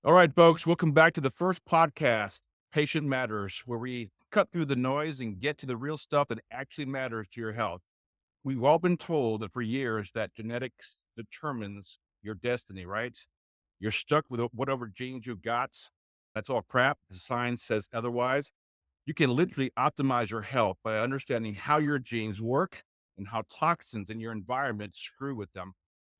All right, folks, welcome back to the first podcast, Patient Matters, where we cut through the noise and get to the real stuff that actually matters to your health. We've all been told that for years that genetics determines your destiny, right? You're stuck with whatever genes you got. That's all crap. The science says otherwise. You can literally optimize your health by understanding how your genes work and how toxins in your environment screw with them.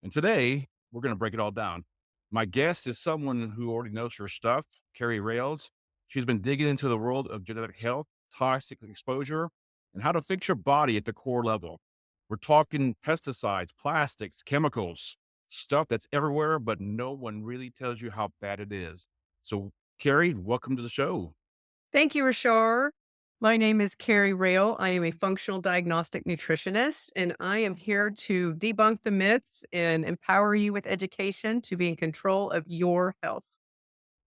And today, we're going to break it all down. My guest is someone who already knows her stuff, Kari Rayl. She's been digging into the world of genetic health, toxic exposure, and how to fix your body at the core level. We're talking pesticides, plastics, chemicals, stuff that's everywhere, but no one really tells you how bad it is. So, Kari, welcome to the show. Thank you, Rashar. My name is Kari Rayl. I am a functional diagnostic nutritionist, and I am here to debunk the myths and empower you with education to be in control of your health.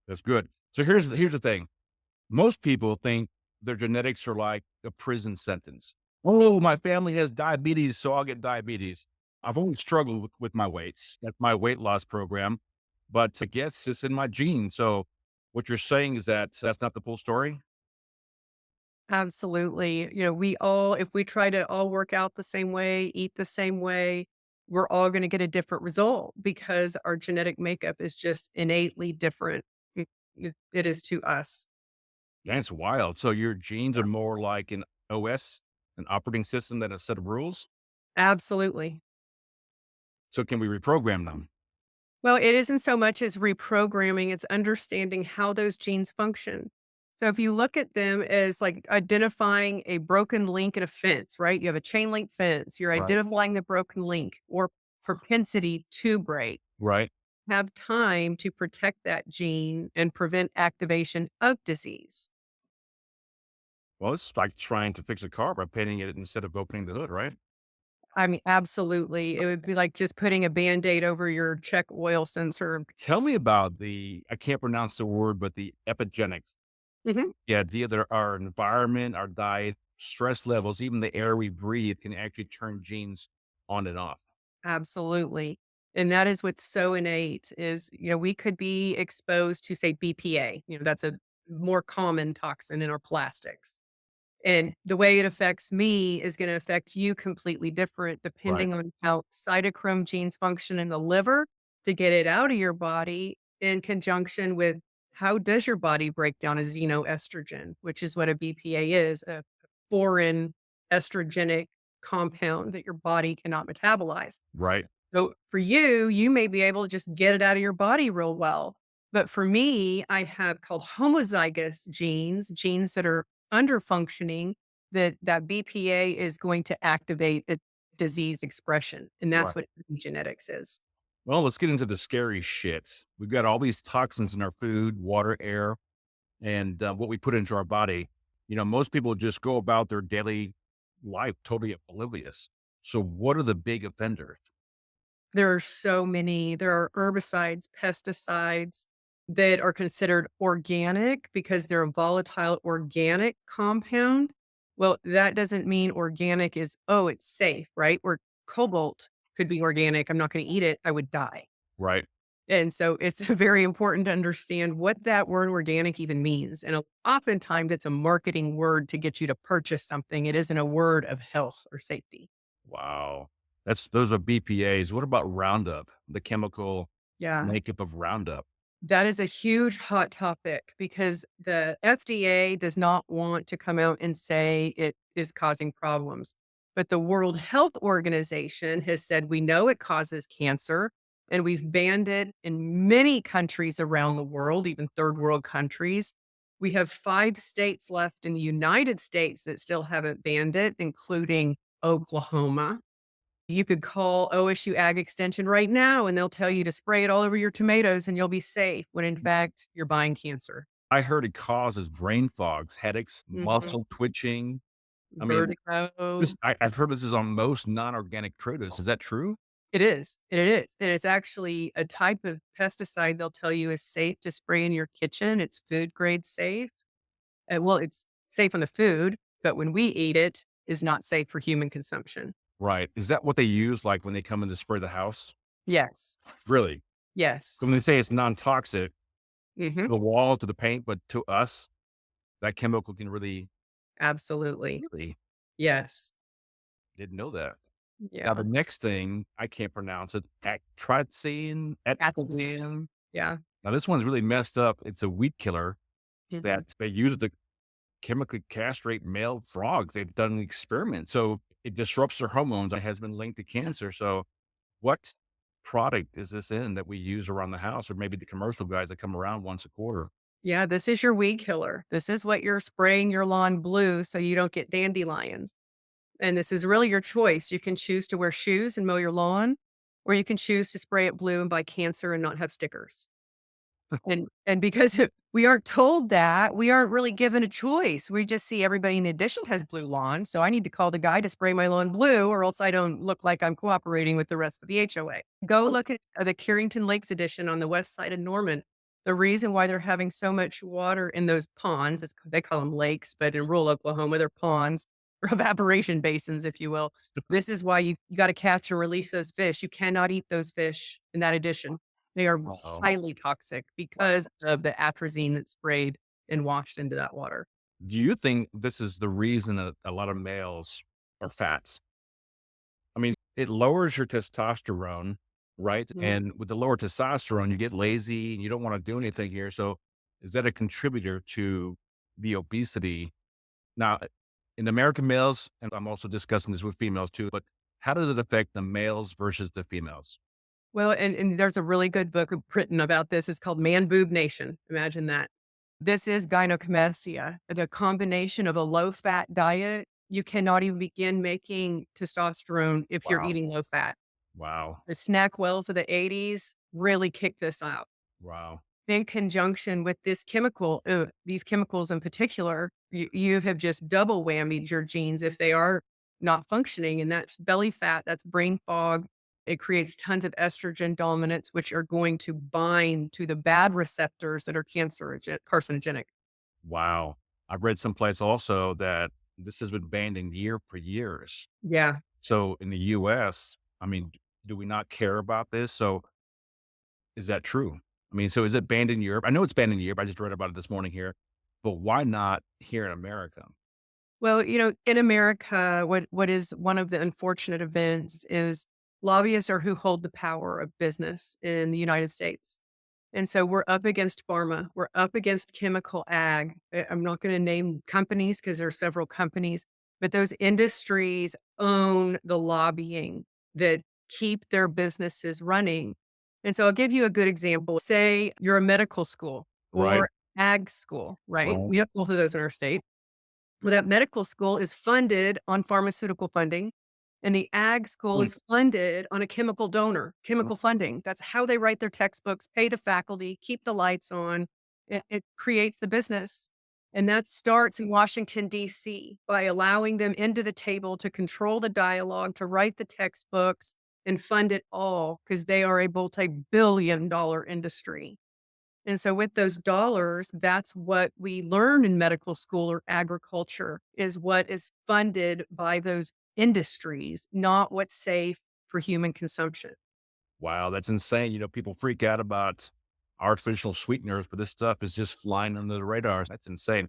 That's good. So here's the thing. Most people think their genetics are like a prison sentence. Oh, my family has diabetes, so I'll get diabetes. I've always struggled with my weights. That's my weight loss program, but I guess it's in my genes. So what you're saying is that that's not the full story, Absolutely. If we try to all work out the same way, eat the same way, we're all going to get a different result because our genetic makeup is just innately different. It is to us. that's wild. So your genes are more like an OS, an operating system than a set of rules. Absolutely. So can we reprogram them? Well, it isn't so much as reprogramming, it's understanding how those genes function. So if you look at them as like identifying a broken link in a fence, right? You have a chain link fence, you're Right. identifying the broken link or propensity to break. Right. Have time to protect that gene and prevent activation of disease. Well, it's like trying to fix a car by painting it instead of opening the hood, right? I mean, absolutely. It would be like just putting a band-aid over your check oil sensor. Tell me about I can't pronounce the word, but the epigenetics. Mhm. The idea that our environment, our diet, stress levels, even the air we breathe can actually turn genes on and off. Absolutely. And that is what's so innate is, we could be exposed to say BPA, that's a more common toxin in our plastics. And the way it affects me is going to affect you completely different Right. depending on how cytochrome genes function in the liver to get it out of your body in conjunction with how does your body break down a xenoestrogen, which is what a BPA is, a foreign estrogenic compound that your body cannot metabolize. Right. So for you, you may be able to just get it out of your body real well. But for me, I have called homozygous genes, genes that are under functioning that BPA is going to activate a disease expression. And that's Right. what epigenetics is. Well, let's get into the scary shit. We've got all these toxins in our food, water, air, and what we put into our body. Most people just go about their daily life totally oblivious. So, what are the big offenders? There are so many. There are herbicides, pesticides that are considered organic because they're a volatile organic compound. Well, that doesn't mean organic is, oh, it's safe, right? Or cobalt could be organic. I'm not going to eat it. I would die. Right. And so it's very important to understand what that word organic even means. And oftentimes it's a marketing word to get you to purchase something. It isn't a word of health or safety. Wow. Those are BPAs. What about Roundup, the chemical Yeah. makeup of Roundup? That is a huge hot topic because the FDA does not want to come out and say it is causing problems. But the World Health Organization has said we know it causes cancer and we've banned it in many countries around the world, even third world countries. We have 5 states left in the United States that still haven't banned it, including Oklahoma. You could call OSU Ag Extension right now and they'll tell you to spray it all over your tomatoes and you'll be safe when in fact you're buying cancer. I heard it causes brain fogs, headaches, Mhm. muscle twitching. I mean, Vertigo. I've heard this is on most non-organic produce. Is that true? It is. It is. And it's actually a type of pesticide they'll tell you is safe to spray in your kitchen. It's food grade safe. Well, it's safe on the food, but when we eat it, is not safe for human consumption. Right. Is that what they use, like, when they come in to spray the house? Yes. Really? Yes. When they say it's non-toxic, Mhm. the wall, to the paint, but to us, that chemical can really, Absolutely. really Yes. didn't know that. Now the Yeah. next thing, I can't pronounce it, That's atrazine. yeah. Now this one's really messed up. It's a weed killer Mhm. that they use it to chemically castrate male frogs. They've done experiments, so it disrupts their hormones and has been linked to cancer. So what product is this in that we use around the house, or maybe the commercial guys that come around once a quarter? Yeah, this is your weed killer. This is what you're spraying your lawn blue so you don't get dandelions. And this is really your choice. You can choose to wear shoes and mow your lawn, or you can choose to spray it blue and buy cancer and not have stickers. And because we aren't told that, we aren't really given a choice. We just see everybody in the addition has blue lawn, so I need to call the guy to spray my lawn blue, or else I don't look like I'm cooperating with the rest of the HOA. Go look at the Carrington Lakes edition on the west side of Norman. The reason why they're having so much water in those ponds, they call them lakes, but in rural Oklahoma, they're ponds or evaporation basins, if you will. This is why you got to catch or release those fish. You cannot eat those fish in that edition. They are Uh-oh. highly toxic because of the atrazine that's sprayed and washed into that water. Do you think this is the reason that a lot of males are fat? I mean, it lowers your testosterone, right? Mhm. And with the lower testosterone, you get lazy and you don't want to do anything here. So, is that a contributor to the obesity? Now, in American males, and I'm also discussing this with females too, but how does it affect the males versus the females? Well, and there's a really good book written about this. It's called Man Boob Nation. Imagine that. This is gynecomastia, the combination of a low fat diet. You cannot even begin making testosterone if you're Wow. eating low fat. Wow. The snack wells of the 80s really kicked this out. Wow. In conjunction with this chemical, these chemicals in particular, you have just double whammied your genes if they are not functioning. And that's belly fat, that's brain fog. It creates tons of estrogen dominance, which are going to bind to the bad receptors that are carcinogenic. Wow. I've read someplace also that this has been banned in year for years. Yeah. So in the US, I mean, do we not care about this? So is that true? I mean, so is it banned in Europe? I know it's banned in Europe. I just read about it this morning here, but why not here in America? Well, in America, what is one of the unfortunate events is lobbyists are who hold the power of business in the United States. And so we're up against pharma. We're up against chemical ag. I'm not going to name companies because there are several companies, but those industries own the lobbying that keep their businesses running. And so I'll give you a good example. Say you're a medical school Right. or ag school, right? Right. We have both of those in our state. Well, that medical school is funded on pharmaceutical funding, and the ag school Mm. is funded on a chemical donor, chemical funding. That's how they write their textbooks, pay the faculty, keep the lights on. It creates the business. And that starts in Washington, D.C., by allowing them into the table to control the dialogue, to write the textbooks and fund it all because they are a multi-billion-dollar industry. And so with those dollars, that's what we learn in medical school or agriculture is what is funded by those industries, not what's safe for human consumption. Wow, that's insane. People freak out about artificial sweeteners, but this stuff is just flying under the radar. That's insane.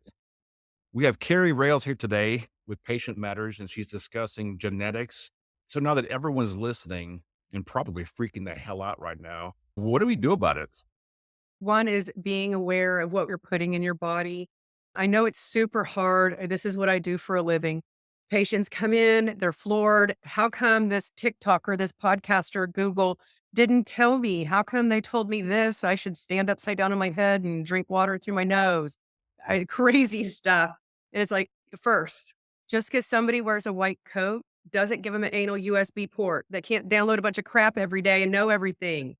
We have Kari Rayl here today with Patient Matters, and she's discussing genetics. So now that everyone's listening and probably freaking the hell out right now, what do we do about it? One is being aware of what you're putting in your body. I know it's super hard. This is what I do for a living. Patients come in, they're floored. How come this TikToker, this podcaster, Google didn't tell me? How come they told me this? I should stand upside down on my head and drink water through my nose. Crazy stuff. And it's like, first, just because somebody wears a white coat doesn't give them an anal USB port. They can't download a bunch of crap every day and know everything.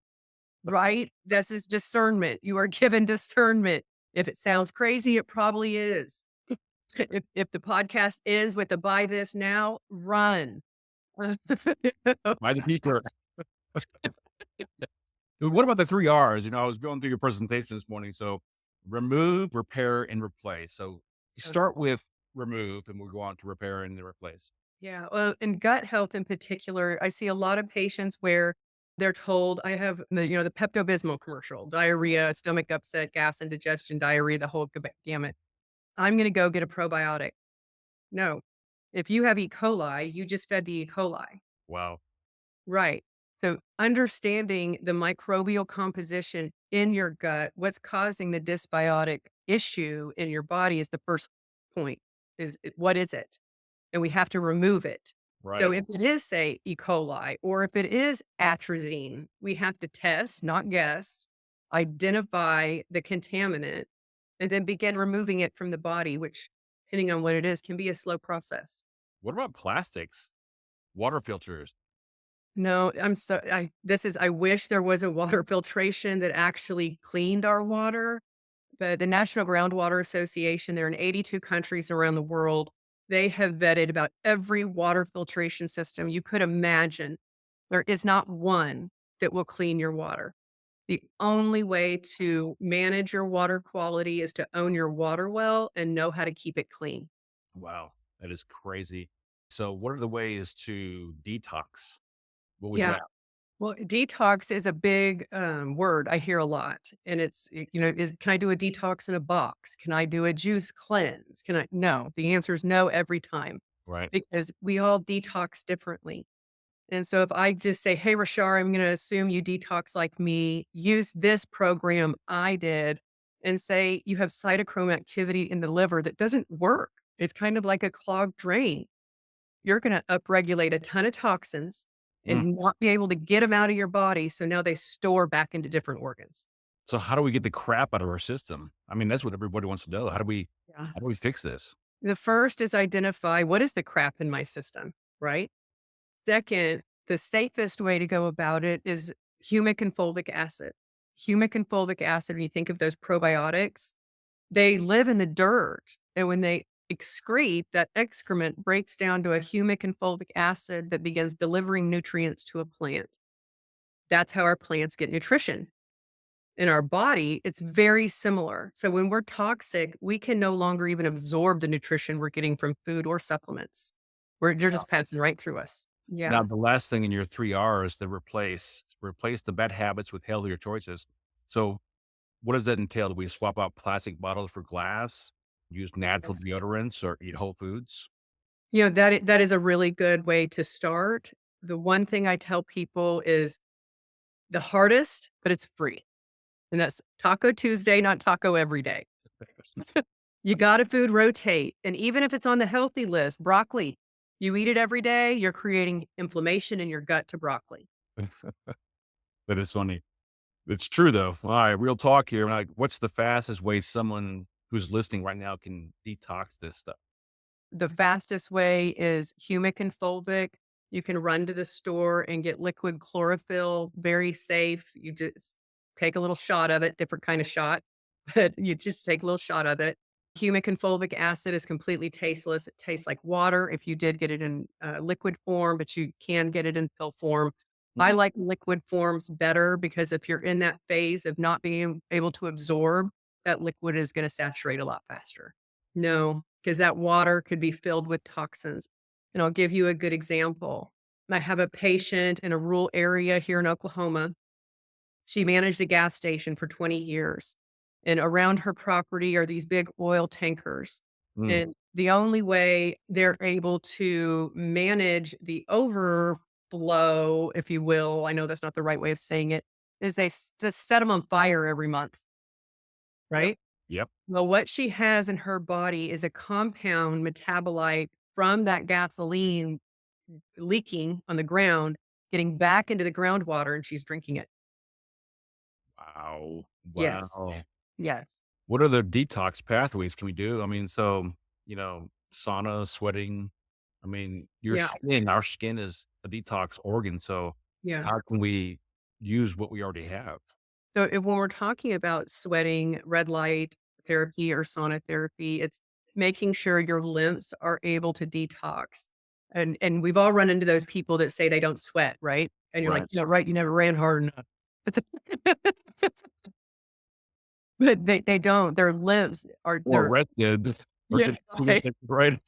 Right? This is discernment. You are given discernment. If it sounds crazy, it probably is. If the podcast ends with a buy this now, run. By the teacher. What about the three R's? I was going through your presentation this morning. So remove, repair, and replace. So you start with remove and we'll go on to repair and then replace. Yeah, well, in gut health in particular, I see a lot of patients where They're told I have the Pepto-Bismol commercial, diarrhea, stomach upset, gas indigestion, diarrhea, the whole gamut. I'm gonna go get a probiotic. No. If you have E. coli, you just fed the E. coli. Wow. Right. So understanding the microbial composition in your gut, what's causing the dysbiotic issue in your body is the first point. What is it? And we have to remove it. So Right. if it is, say, E. coli, or if it is atrazine, we have to test, not guess, identify the contaminant, and then begin removing it from the body, which, depending on what it is, can be a slow process. What about plastics? Water filters? No, I wish there was a water filtration that actually cleaned our water, but the National Groundwater Association, they're in 82 countries around the world. They have vetted about every water filtration system you could imagine. There is not one that will clean your water. The only way to manage your water quality is to own your water well and know how to keep it clean. Wow, that is crazy. So, what are the ways to detox? What would you Yeah. have? Well, detox is a big word I hear a lot. And can I do a detox in a box? Can I do a juice cleanse? No, the answer is no every time Right. because we all detox differently. And so if I just say, hey, Rashar, I'm going to assume you detox like me, use this program I did, and say you have cytochrome activity in the liver that doesn't work. It's kind of like a clogged drain. You're gonna upregulate a ton of toxins Mm. and not be able to get them out of your body, so now they store back into different organs. So, how do we get the crap out of our system? I mean, that's what everybody wants to know. Yeah. How do we fix this? The first is identify what is the crap in my system, right? Second, the safest way to go about it is humic and fulvic acid. Humic and fulvic acid, when you think of those probiotics, they live in the dirt, and when they excrete, that excrement breaks down to a humic and fulvic acid that begins delivering nutrients to a plant. That's how our plants get nutrition. In our body, it's very similar. So when we're toxic, we can no longer even absorb the nutrition we're getting from food or supplements. They're just passing right through us. Now, Yeah. the last thing in your 3 R's to replace the bad habits with healthier choices. So, what does that entail? Do we swap out plastic bottles for glass, use natural Yes. deodorants, or eat whole foods? That is a really good way to start. The one thing I tell people is the hardest, but it's free. And that's Taco Tuesday, not taco every day. You gotta food rotate, and even if it's on the healthy list, broccoli, you eat it every day, you're creating inflammation in your gut to broccoli. That is funny. It's true though. All right, real talk here. Like, what's the fastest way someone who's listening right now can detox this stuff? The fastest way is humic and fulvic. You can run to the store and get liquid chlorophyll, very safe. You just take a little shot of it, different kind of shot, but you just take a little shot of it. Humic and fulvic acid is completely tasteless. It tastes like water if you did get it in liquid form, but you can get it in pill form. I Mhm. like liquid forms better because if you're in that phase of not being able to absorb, that liquid is going to saturate a lot faster. No, because that water could be filled with toxins. And I'll give you a good example. I have a patient in a rural area here in Oklahoma. She managed a gas station for 20 years. And around her property are these big oil tankers. Mm, And the only way they're able to manage the overflow, if you will, I know that's not the right way of saying it, is just set them on fire every month, yep. right? Yep. Well, what she has in her body is a compound metabolite from that gasoline leaking on the ground, getting back into the groundwater, and she's drinking it. Wow. Yes. Wow. Yes. What other detox pathways can we do? I mean, so, sauna, sweating. I mean, Yeah. our skin is a detox organ. So, Yeah. how can we use what we already have? So when we're talking about sweating, red light therapy or sauna therapy, it's making sure your limbs are able to detox. And we've all run into those people that say they don't sweat, right? And you're like, Right. right, you never ran hard enough. But they don't. Their limbs are Or rested. Or yeah, right. right?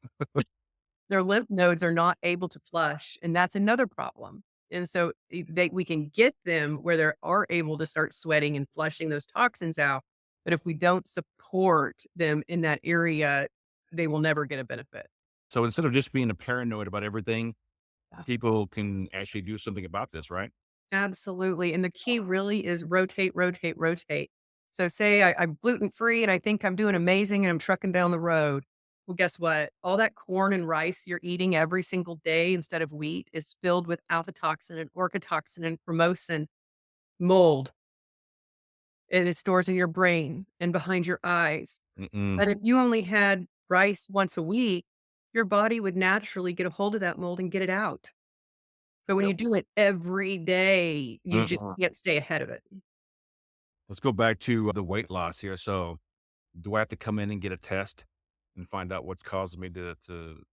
Their lymph nodes are not able to flush, and that's another problem. And so we can get them where they are able to start sweating and flushing those toxins out. But if we don't support them in that area, they will never get a benefit. So instead of just being a paranoid about everything, Yeah. people can actually do something about this, right? Absolutely. And the key really is rotate, rotate, rotate. So say I'm gluten free and I think I'm doing amazing and I'm trucking down the road. Well, guess what? All that corn and rice you're eating every single day instead of wheat is filled with alpha toxin and orchotoxin and formosin mold, and it stores in your brain and behind your eyes. Mm-mm. But if you only had rice once a week, your body would naturally get a hold of that mold and get it out. But when Yep. you do it every day, you just Mm-mm. can't stay ahead of it. Let's go back to the weight loss here. So, do I have to come in and get a test and find out what's causing me to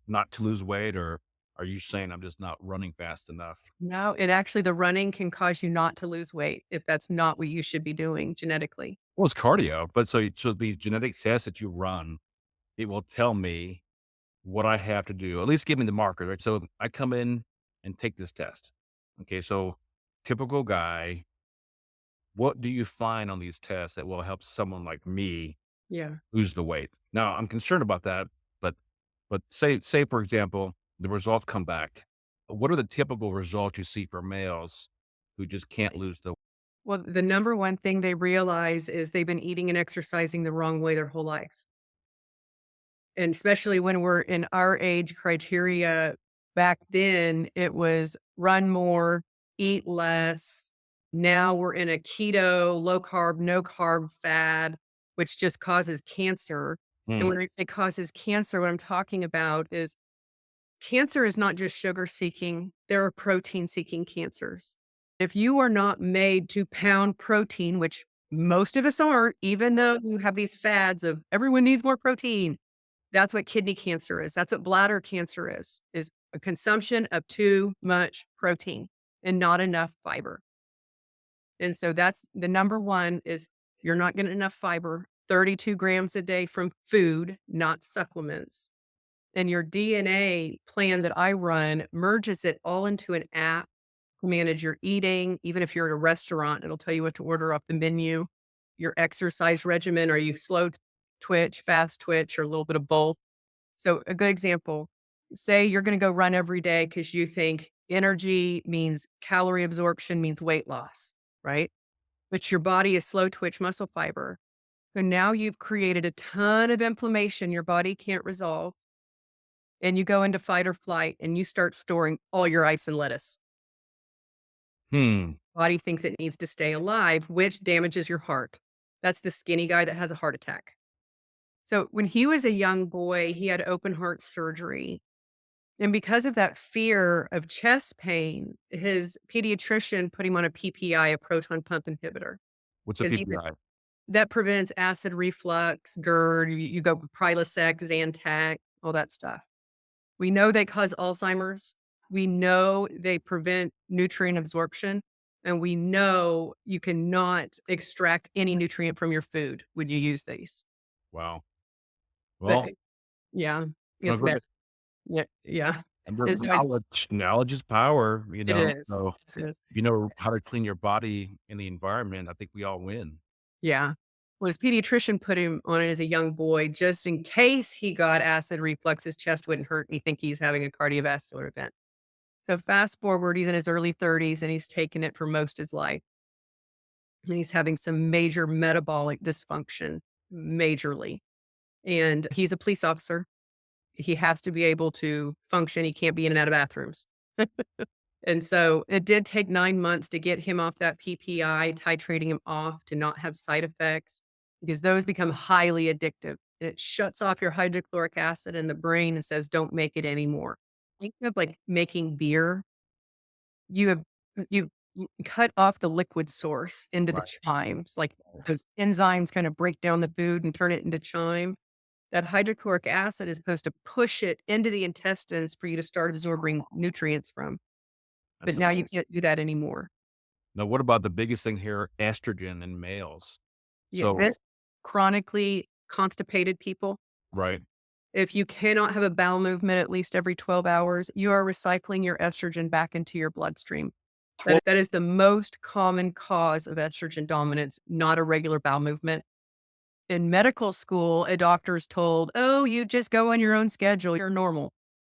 not to lose weight, or are you saying I'm just not running fast enough? No, and actually the running can cause you not to lose weight if that's not what you should be doing genetically. Well, it's cardio, but so the genetic test that you run, it will tell me what I have to do. At least give me the marker, right? So I come in and take this test. Okay, so typical guy, what do you find on these tests that will help someone like me Yeah. lose the weight? Now, I'm concerned about that, but say for example, the results come back. What are the typical results you see for males who just can't lose the Well, the number one thing they realize is they've been eating and exercising the wrong way their whole life. And especially when we're in our age criteria, back then it was run more, eat less. Now we're in a keto, low carb, no carb fad, which just causes cancer. And Hmm, when I say causes cancer, what I'm talking about is cancer is not just sugar seeking, there are protein seeking cancers. If you are not made to pound protein, which most of us aren't, even though you have these fads of everyone needs more protein, that's what kidney cancer is. That's what bladder cancer is a consumption of too much protein and not enough fiber. And so that's the number one is you're not getting enough fiber, 32 grams a day from food, not supplements. And your DNA plan that I run merges it all into an app to manage your eating. Even if you're at a restaurant, it'll tell you what to order off the menu, your exercise regimen. Are you slow twitch, fast twitch, or a little bit of both? So, a good example, say you're going to go run every day because you think energy means calorie absorption means weight loss, right? But your body is slow twitch muscle fiber. So now you've created a ton of inflammation your body can't resolve. And you go into fight or flight and you start storing all your ice and lettuce. hmm. Body thinks it needs to stay alive, which damages your heart. That's the skinny guy that has a heart attack. So when he was a young boy, he had open heart surgery. And because of that fear of chest pain, his pediatrician put him on a PPI, a proton pump inhibitor, What's a because PPI? that prevents acid reflux, GERD, you go Prilosec, Zantac, all that stuff. We know they cause Alzheimer's. We know they prevent nutrient absorption, and we know you cannot extract any nutrient from your food when you use these. Wow. But Well, yeah, no, it's go bad. ahead. Yeah, yeah. Remember, And so it's knowledge is power, you it know? is. So, It is. if you know how to clean your body and the environment, I think we all win. Yeah. Well, his pediatrician put him on it as a young boy just in case he got acid reflux, his chest wouldn't hurt, and he think he's having a cardiovascular event. So fast forward, he's in his early 30s and he's taken it for most his life. And he's having some major metabolic dysfunction, majorly. And he's a police officer. He has to be able to function. He can't be in and out of bathrooms. And so it did take 9 months to get him off that PPI, titrating him off to not have side effects because those become highly addictive. And it shuts off your hydrochloric acid in the brain and says, don't make it anymore. Think of like making beer. You have you cut off the liquid source into the Right. chimes, like those enzymes kind of break down the food and turn it into chime. That hydrochloric acid is supposed to push it into the intestines for you to start absorbing nutrients from, but That's now you amazing. can't do that anymore. Now, what about the biggest thing here, estrogen in males? Yeah, So this chronically constipated people, right. If you cannot have a bowel movement at least every 12 hours, you are recycling your estrogen back into your bloodstream. 12 That is the most common cause of estrogen dominance, not a regular bowel movement. In medical school, a doctor is told, "Oh, you just go on your own schedule. You're normal."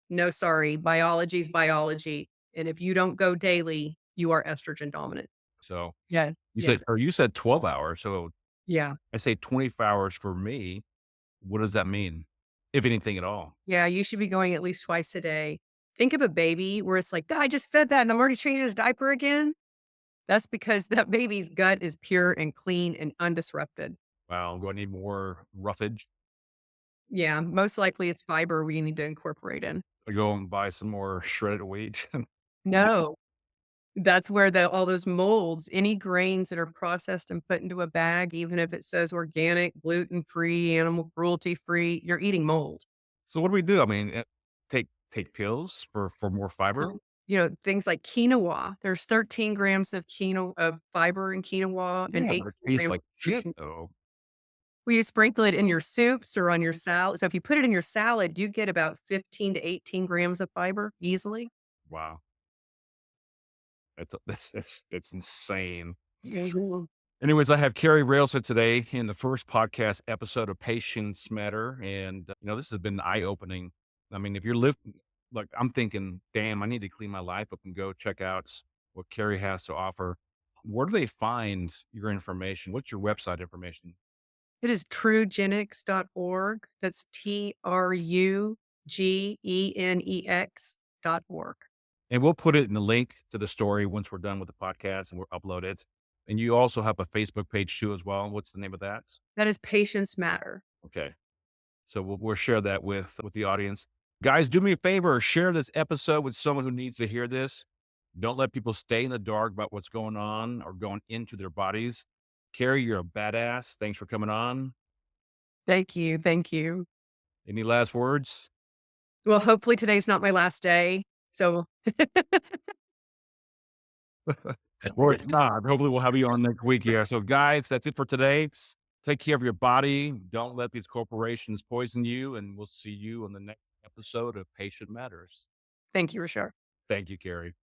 No, sorry. Biology is biology. And if you don't go daily, you are estrogen dominant. So Yes. you Yeah. said, or you said 12 hours. So Yeah. I say 24 hours for me. What does that mean? If anything at all? Yeah. You should be going at least twice a day. Think of a baby where it's like, "Ah, I just fed that and I'm already changing his diaper again." That's because that baby's gut is pure and clean and undisrupted. Wow. Do I need more roughage? Yeah. Most likely it's fiber we need to incorporate in. I go and buy some more shredded wheat. No. That's where all those molds, any grains that are processed and put into a bag, even if it says organic, gluten-free, animal cruelty-free, you're eating mold. So what do we do? I mean, take pills for more fiber? You know, things like quinoa, there's 13 grams of fiber in quinoa and Yeah, but it 18 tastes grams like of shit protein. though. Well, you sprinkle it in your soups or on your salad. So if you put it in your salad, you get about 15 to 18 grams of fiber easily. Wow. That's insane. Mhm. Anyways, I have Kari Rayl today in the first podcast episode of Patients Matter, and this has been eye opening. I mean, if you're living, like I'm thinking, damn, I need to clean my life up and go check out what Kari has to offer. Where do they find your information? What's your website information? It is trugenics.org. That's TRUGENEX.org. And we'll put it in the link to the story once we're done with the podcast and we'll upload it. And you also have a Facebook page too, as well. What's the name of that? That is Patients Matter. Okay. So we'll share that with the audience. Guys, do me a favor, share this episode with someone who needs to hear this. Don't let people stay in the dark about what's going on or going into their bodies. Carrie, you're a badass. Thanks for coming on. Thank you. Thank you. Any last words? Well, hopefully today's not my last day. So Or it's not. Hopefully we'll have you on next week. Yeah. So guys, that's it for today. Take care of your body. Don't let these corporations poison you. And we'll see you on the next episode of Patient Matters. thank you, Rashar. Thank you, Carrie.